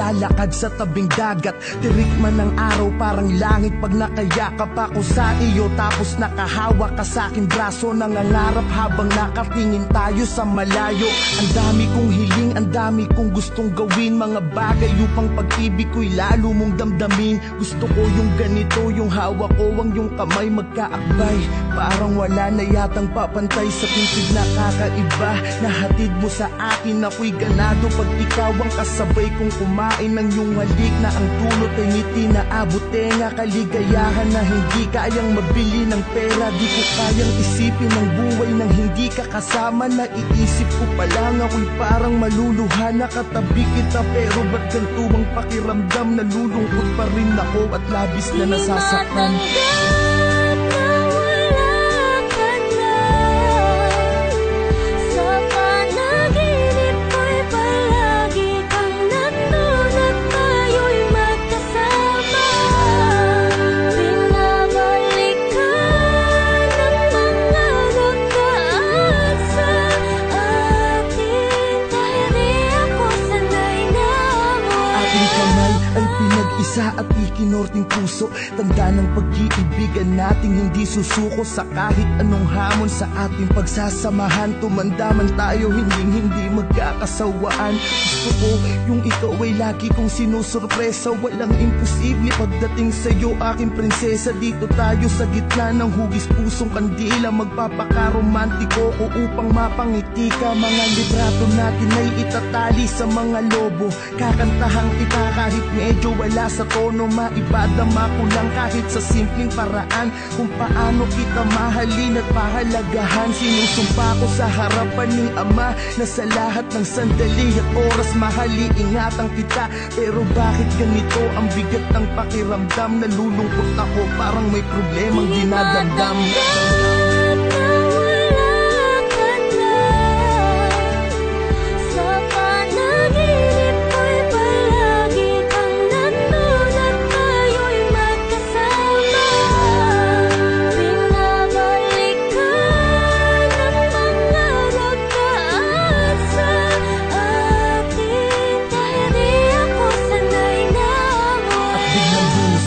naglalakad sa tabing dagat. Tirik man ng araw parang langit pag nakayakap ako sa iyo. Tapos nakahawak ka sa aking braso, nangangarap habang nakatingin tayo sa malayo. Ang dami kong hiling, ang dami kong gustong gawin, mga bagay upang pag-ibig ko'y lalo mong damdamin. Gusto ko yung ganito, yung hawak ko ang yung kamay magkaakbay. Parang wala na yatang papantay sa pintig na kakaiba. Nahatid mo sa akin, ako'y ganado pag ikaw ang kasabay kong kumain ng iyong halik na ang dulot ay ngiti na abot tenga. Kaligayahan na hindi kayang mabili ng pera. Di ko kayang isipin ang buhay nang hindi ka kasama. Naiisip ko pa lang ako'y parang maluluha. Nakatabi kita pero ba't ganito ang pakiramdam? Nalulungkot pa rin ako at labis na nasasaktan. Isa at ikinorting puso, tanda ng pag-iibigan nating hindi susuko sa kahit anong hamon sa ating pagsasamahan. Tumanda man tayo, hindi magkakasawaan. Gusto ko yung ikaw ay lagi kong sinusurpresa. Walang imposible pagdating sa'yo, aking prinsesa. Dito tayo sa gitna ng hugis pusong kandila. Magpapakaromantiko ko upang mapangiti ka. Mga librato natin ay itatali sa mga lobo. Kakantahang kita kahit medyo wala sa tono, maipadama ko lang kahit sa simpleng paraan kung paano kita mahalin at pahalagahan. Sinusumpa ko sa harapan ng Ama na sa lahat ng sandali at oras mahali ingatan kita. Pero bakit ganito ang bigat ng pakiramdam? Nalulungkot ako, parang may problemang dinadamdam.